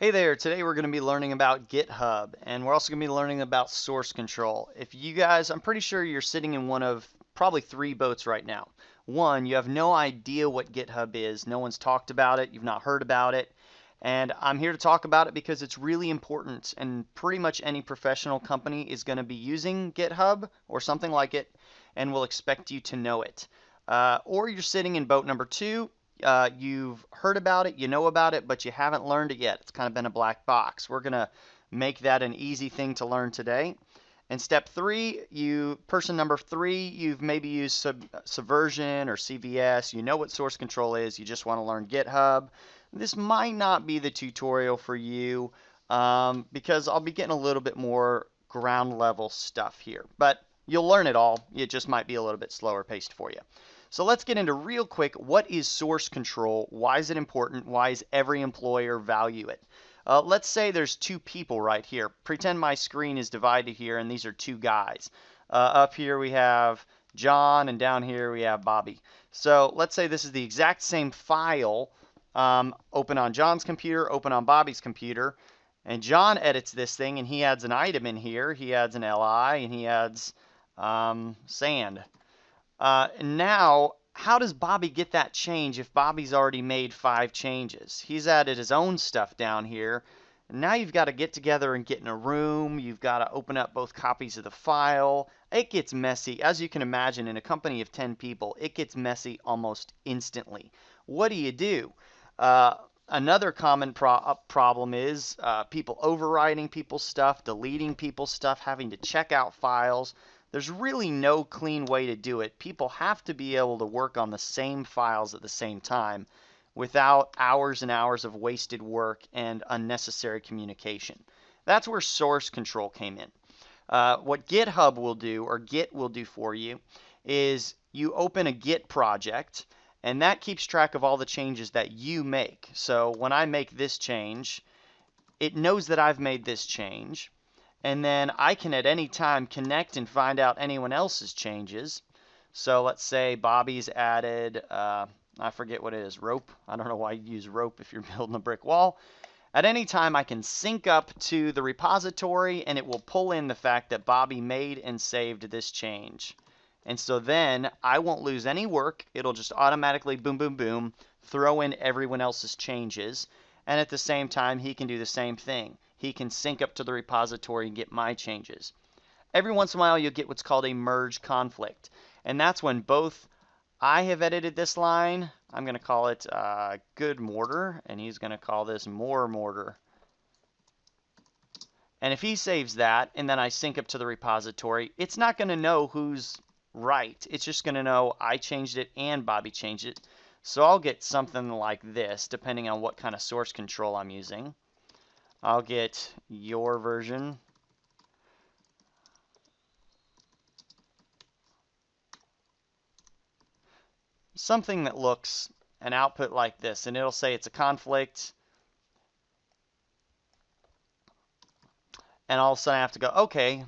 Hey there, today we're going to be learning about GitHub and we're also going to be learning about source control. If you guys, I'm pretty sure you're sitting in one of probably three boats right now. One, you have no idea what GitHub is, no one's talked about it, you've not heard about it, and I'm here to talk about it because it's really important and pretty much any professional company is going to be using GitHub or something like it and will expect you to know it. Or you're sitting in boat number two, you've heard about it, you know about it, but you haven't learned it yet. It's kind of been a black box. We're going to make that an easy thing to learn today. And step three, person number three, you've maybe used Subversion or CVS. You know what source control is. You just want to learn GitHub. This might not be the tutorial for you because I'll be getting a little bit more ground level stuff here. But you'll learn it all. It just might be a little bit slower paced for you. So let's get into real quick, what is source control? Why is it important? Why does every employer value it? Let's say there's two people right here. Pretend my screen is divided here and these are two guys. Up here we have John and down here we have Bobby. So let's say this is the exact same file, open on John's computer, open on Bobby's computer, and John edits this thing and he adds an item in here. He adds an LI and he adds sand. Now, how does Bobby get that change if Bobby's already made 5 changes? He's added his own stuff down here. Now you've got to get together and get in a room. You've got to open up both copies of the file. It gets messy. As you can imagine, in a company of 10 people, it gets messy almost instantly. What do? Another common problem is people overwriting people's stuff, deleting people's stuff, having to check out files. There's really no clean way to do it. People have to be able to work on the same files at the same time without hours and hours of wasted work and unnecessary communication. That's where source control came in. What GitHub will do, or Git will do for you, is you open a Git project, and that keeps track of all the changes that you make. So when I make this change, it knows that I've made this change. And then I can at any time connect and find out anyone else's changes. So let's say Bobby's added, I forget what it is, rope. I don't know why you use rope if you're building a brick wall. At any time I can sync up to the repository and it will pull in the fact that Bobby made and saved this change. And so then I won't lose any work. It'll just automatically boom, boom, boom, throw in everyone else's changes. And at the same time, he can do the same thing. He can sync up to the repository and get my changes. Every once in a while, you'll get what's called a merge conflict. And that's when both I have edited this line. I'm going to call it good mortar, and he's going to call this more mortar. And if he saves that, and then I sync up to the repository, it's not going to know who's right. It's just going to know I changed it and Bobby changed it. So I'll get something like this, depending on what kind of source control I'm using. I'll get your version. Something that looks an output like this, and it'll say it's a conflict. And all of a sudden I have to go, okay,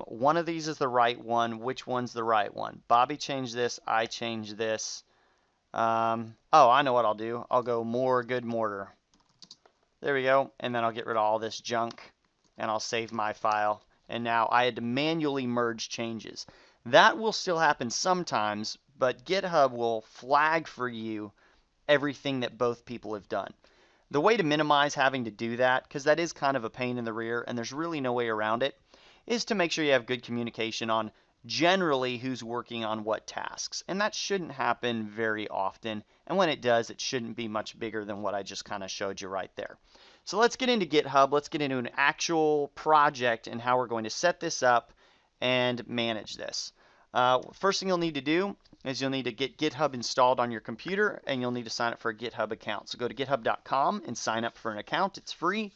one of these is the right one. Which one's the right one? Bobby changed this, I changed this. Oh, I know what I'll do. I'll go more good mortar. There we go. And then I'll get rid of all this junk and I'll save my file. And now I had to manually merge changes. That will still happen sometimes, but GitHub will flag for you everything that both people have done. The way to minimize having to do that, because that is kind of a pain in the rear and there's really no way around it, is to make sure you have good communication on generally who's working on what tasks. And that shouldn't happen very often. And when it does, it shouldn't be much bigger than what I just kind of showed you right there. So let's get into GitHub. Let's get into an actual project and how we're going to set this up and manage this. First thing you'll need to do is you'll need to get GitHub installed on your computer and you'll need to sign up for a GitHub account. So go to github.com and sign up for an account. It's free.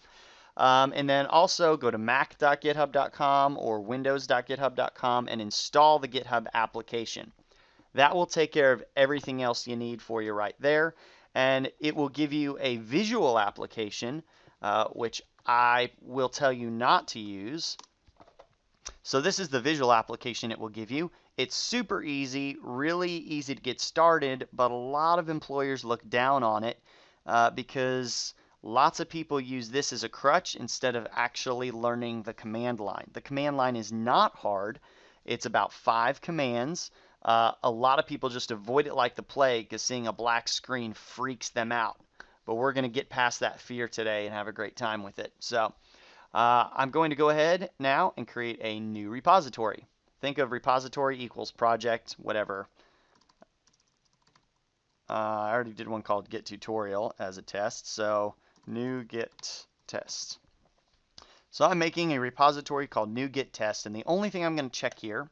And then also go to mac.github.com or windows.github.com and install the GitHub application. That will take care of everything else you need for you right there. And it will give you a visual application, which I will tell you not to use. So this is the visual application it will give you. It's super easy, really easy to get started, but a lot of employers look down on it because Lots of people use this as a crutch instead of actually learning the command line. The command line is not hard. It's about 5 commands. A lot of people just avoid it like the plague because seeing a black screen freaks them out. But we're going to get past that fear today and have a great time with it. So I'm going to go ahead now and create a new repository. Think of repository equals project, whatever. I already did one called Git Tutorial as a test, so new Git test. So I'm making a repository called new Git test, and the only thing I'm going to check here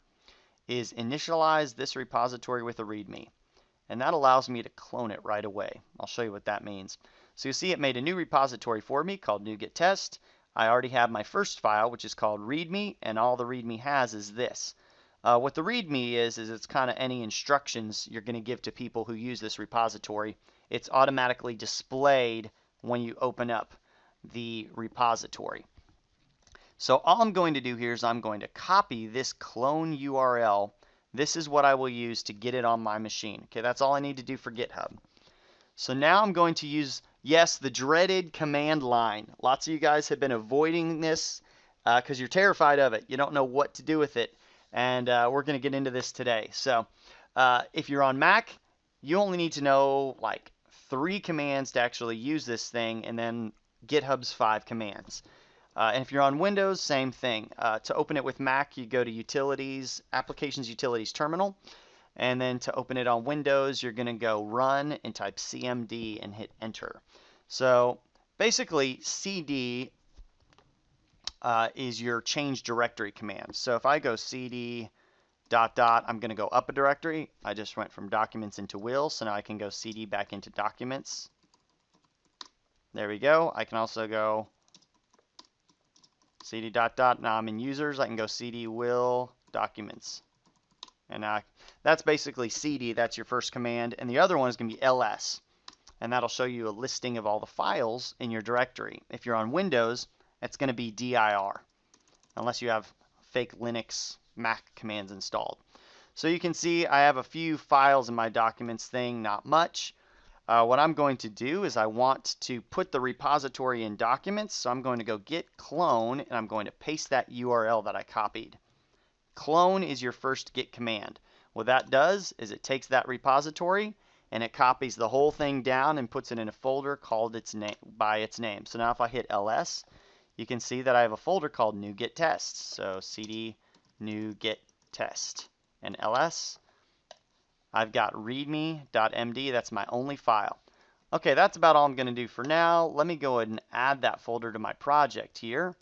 is initialize this repository with a README. And that allows me to clone it right away. I'll show you what that means. So you see it made a new repository for me called new Git test. I already have my first file, which is called README, and all the README has is this. What the README is it's kind of any instructions you're going to give to people who use this repository. It's automatically displayed when you open up the repository. So all I'm going to do here is I'm going to copy this clone URL. This is what I will use to get it on my machine. Okay, that's all I need to do for GitHub. So now I'm going to use, yes, the dreaded command line. Lots of you guys have been avoiding this because you're terrified of it. You don't know what to do with it. And we're going to get into this today. So if you're on Mac, you only need to know like 3 commands to actually use this thing, and then GitHub's 5 commands. And if you're on Windows, same thing. To open it with Mac, you go to Utilities, Applications, Utilities Terminal. And then to open it on Windows, you're going to go Run and type CMD and hit Enter. So basically, CD is your change directory command. So if I go CD ... I'm going to go up a directory. I just went from Documents into Will, so now I can go CD back into Documents. There we go. I can also go CD ... Now I'm in Users. I can go CD Will Documents. And that's basically CD. That's your first command. And the other one is going to be LS. And that'll show you a listing of all the files in your directory. If you're on Windows, it's going to be dir, unless you have fake Linux Mac commands installed. So you can see I have a few files in my documents thing, not much. What I'm going to do is I want to put the repository in documents, so I'm going to go git clone, and I'm going to paste that URL that I copied. Clone is your first git command. What that does is it takes that repository and it copies the whole thing down and puts it in a folder called by its name. So now if I hit ls, you can see that I have a folder called new git test. So cd new git test and ls. I've got readme.md. That's my only file. Okay, that's about all I'm going to do for now. Let me go ahead and add that folder to my project here.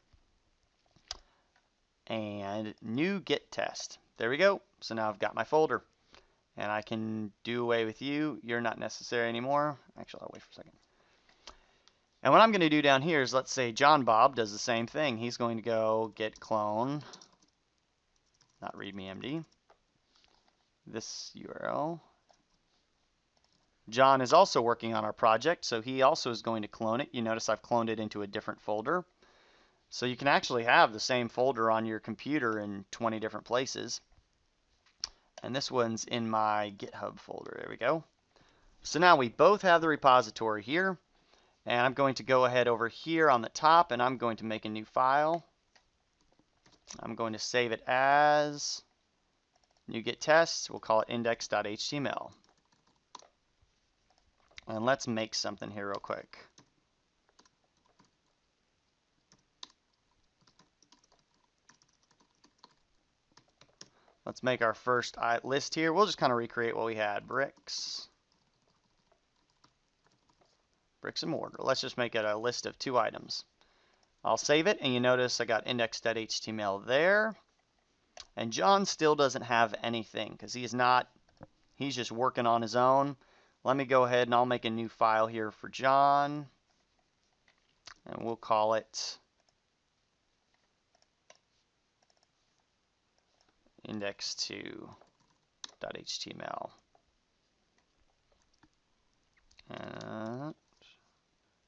And new git test. There we go. So now I've got my folder. And I can do away with you. You're not necessary anymore. Actually, I'll wait for a second. And what I'm going to do down here is, let's say John Bob does the same thing. He's going to go git clone, not readme.md, this URL. John is also working on our project, so he also is going to clone it. You notice I've cloned it into a different folder. So you can actually have the same folder on your computer in 20 different places. And this one's in my GitHub folder. There we go. So now we both have the repository here. And I'm going to go ahead over here on the top, and I'm going to make a new file. I'm going to save it as new git test. We'll call it index.html. And let's make something here real quick. Let's make our first list here. We'll just kind of recreate what we had. Bricks and mortar. Let's just make it a list of 2 items. I'll save it, and you notice I got index.html there. And John still doesn't have anything because he's just working on his own. Let me go ahead and I'll make a new file here for John. And we'll call it index2.html. And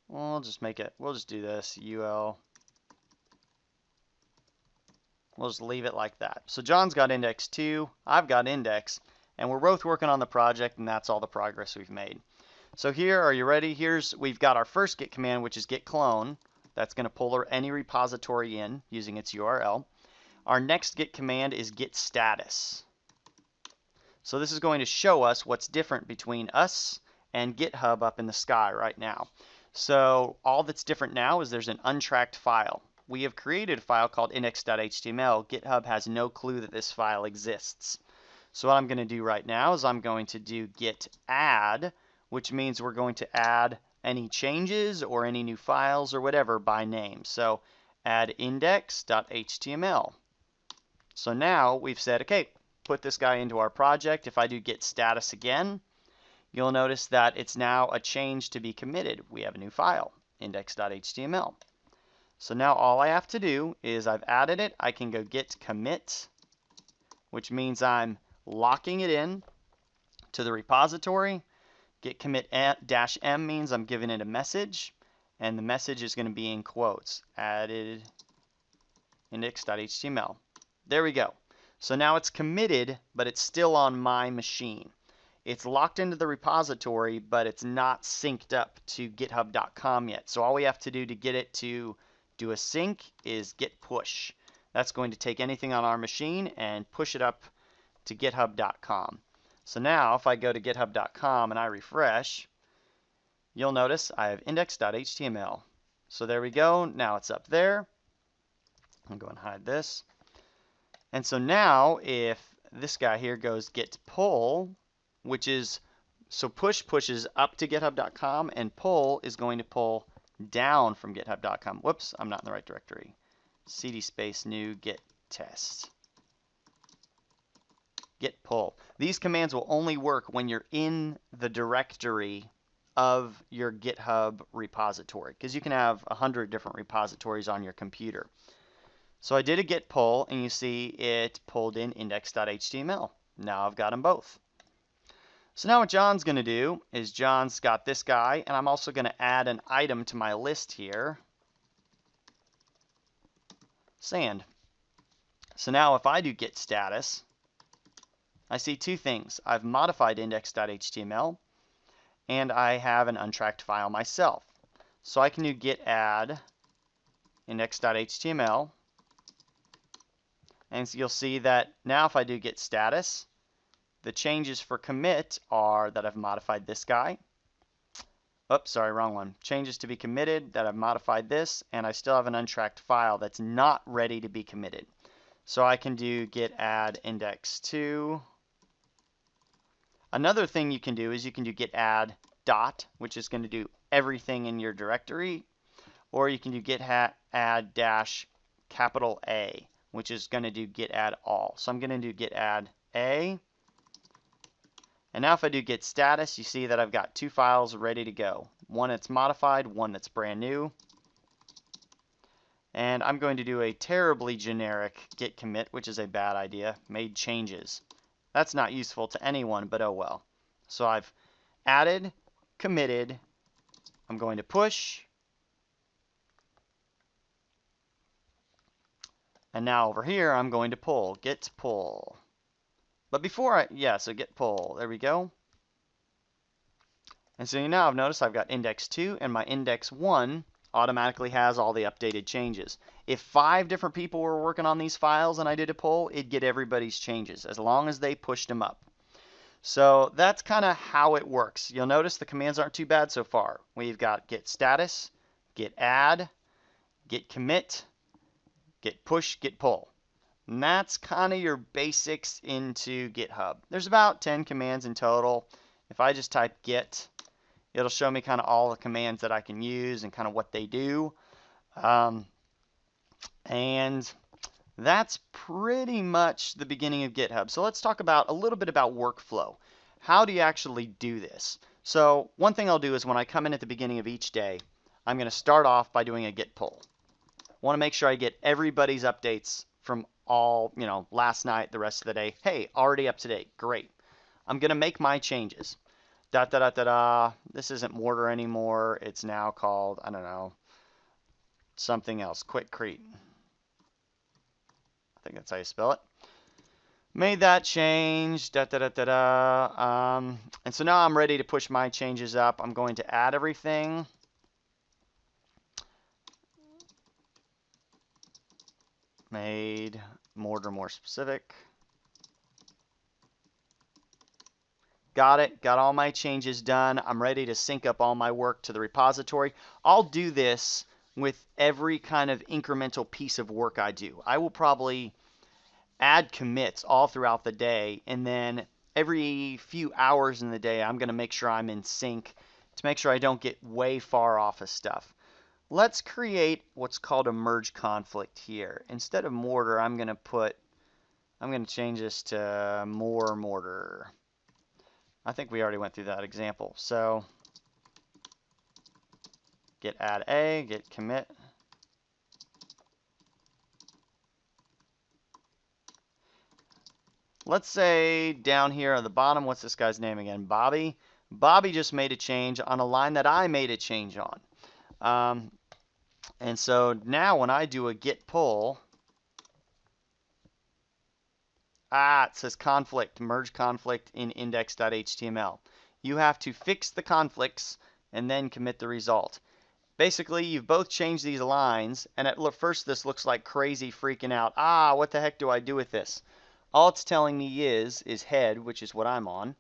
we'll just do this ul. We'll just leave it like that. So John's got index 2, I've got index, and we're both working on the project, and that's all the progress we've made. So here, are you ready? We've got our first git command, which is git clone. That's going to pull any repository in using its URL. Our next git command is git status. So this is going to show us what's different between us and GitHub up in the sky right now. So all that's different now is there's an untracked file. We have created a file called index.html. GitHub has no clue that this file exists. So what I'm going to do right now is I'm going to do git add, which means we're going to add any changes or any new files or whatever by name. So add index.html. So now we've said, okay, put this guy into our project. If I do git status again, you'll notice that it's now a change to be committed. We have a new file, index.html. So now all I have to do is I've added it. I can go git commit, which means I'm locking it in to the repository. Git commit -m means I'm giving it a message, and the message is going to be in quotes, added index.html. There we go. So now it's committed, but it's still on my machine. It's locked into the repository, but it's not synced up to github.com yet. So all we have to do to get it to do a sync is git push. That's going to take anything on our machine and push it up to github.com. So now if I go to github.com and I refresh, you'll notice I have index.html. So there we go. Now it's up there. I'll go and hide this. And so now if this guy here goes git pull, which is, so push pushes up to github.com, and pull is going to pull down from github.com. Whoops, I'm not in the right directory. cd space new git test. Git pull. These commands will only work when you're in the directory of your GitHub repository, because you can have 100 different repositories on your computer. So I did a git pull, and you see it pulled in index.html. Now I've got them both. So now what John's going to do is John's got this guy, and I'm also going to add an item to my list here. Sand. So now if I do git status, I see two things. I've modified index.html, and I have an untracked file myself. So I can do git add index.html, and so you'll see that now if I do git status, the changes for commit are that I've modified this guy. Oops, sorry, wrong one. Changes to be committed, that I've modified this, and I still have an untracked file that's not ready to be committed. So I can do git add index2. Another thing you can do is you can do git add dot, which is going to do everything in your directory, or you can do git add dash capital A, which is going to do git add all. So I'm going to do git add A. And now if I do git status, you see that I've got two files ready to go. One that's modified, one that's brand new. And I'm going to do a terribly generic git commit, which is a bad idea, made changes. That's not useful to anyone, but oh well. So I've added, committed, I'm going to push, and now over here I'm going to pull, git pull. But before so git pull, there we go. And so now I've noticed I've got index 2, and my index 1 automatically has all the updated changes. If 5 different people were working on these files and I did a pull, it'd get everybody's changes as long as they pushed them up. So that's kind of how it works. You'll notice the commands aren't too bad so far. We've got git status, git add, git commit, git push, git pull. And that's kind of your basics into GitHub. There's about 10 commands in total. If I just type git, it'll show me kind of all the commands that I can use and kind of what they do. And that's pretty much the beginning of GitHub. So let's talk about a little bit about workflow. How do you actually do this? So one thing I'll do is when I come in at the beginning of each day, I'm going to start off by doing a git pull. I want to make sure I get everybody's updates from all, last night, the rest of the day. Hey, already up to date. Great. I'm going to make my changes. This isn't mortar anymore. It's now called, I don't know, something else. Quickcrete. I think that's how you spell it. Made that change, da da da da da. And so now I'm ready to push my changes up. I'm going to add everything. Made mortar more specific. Got it. Got all my changes done. I'm ready to sync up all my work to the repository. I'll do this with every kind of incremental piece of work I do. I will probably add commits all throughout the day, and then every few hours in the day, I'm going to make sure I'm in sync to make sure I don't get way far off of stuff. Let's create what's called a merge conflict here. Instead of mortar, I'm going to change this to more mortar. I think we already went through that example. So git add a, git commit. Let's say down here on the bottom, what's this guy's name again? Bobby. Bobby just made a change on a line that I made a change on. And so now when I do a git pull, it says conflict, merge conflict in index.html. You have to fix the conflicts and then commit the result. Basically, you've both changed these lines, and at first this looks like crazy freaking out. What the heck do I do with this? All it's telling me is head, which is what I'm on.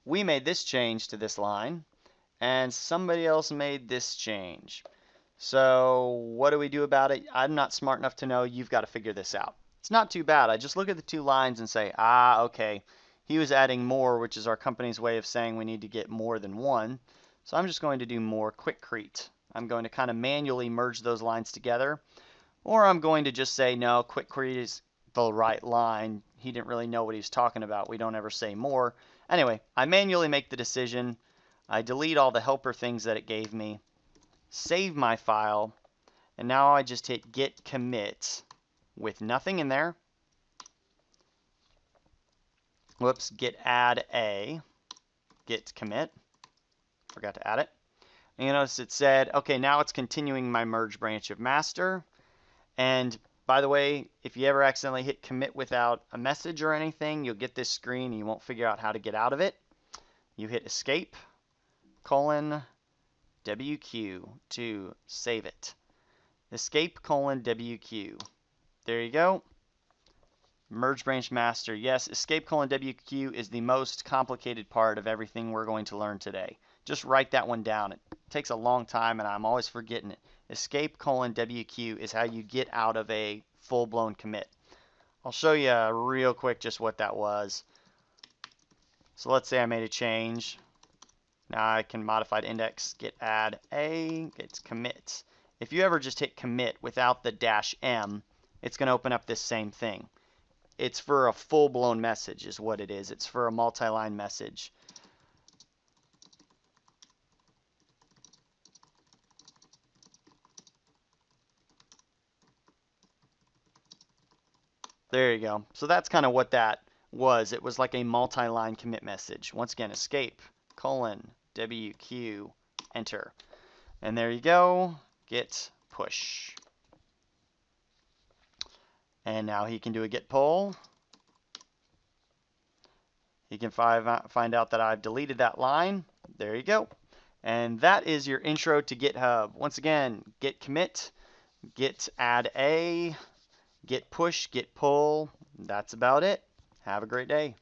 We made this change to this line, and somebody else made this change. So what do we do about it? I'm not smart enough to know. You've got to figure this out. It's not too bad. I just look at the two lines and say, okay. He was adding more, which is our company's way of saying we need to get more than one. So I'm just going to do more quickcrete. I'm going to kind of manually merge those lines together. Or I'm going to just say, no, quickcrete is the right line. He didn't really know what he was talking about. We don't ever say more. Anyway, I manually make the decision. I delete all the helper things that it gave me. Save my file. And now I just hit git commit with nothing in there. Whoops, git add a, git commit. Forgot to add it. And you notice it said, okay, now it's continuing my merge branch of master. And by the way, if you ever accidentally hit commit without a message or anything, you'll get this screen and you won't figure out how to get out of it. You hit escape, WQ to save it. Escape, WQ. There you go. Merge branch master. Yes, escape, WQ is the most complicated part of everything we're going to learn today. Just write that one down. It takes a long time and I'm always forgetting it. Escape, WQ is how you get out of a full-blown commit. I'll show you real quick just what that was. So let's say I made a change. Now I can modify the index, git add a, git commit. If you ever just hit commit without the -m, it's going to open up this same thing. It's for a full-blown message is what it is. It's for a multi-line message. There you go. So that's kind of what that was. It was like a multi-line commit message. Once again, escape, WQ, enter. And there you go, git push. And now he can do a git pull. He can find out that I've deleted that line. There you go. And that is your intro to GitHub. Once again, git commit, git add a, git push, git pull. That's about it. Have a great day.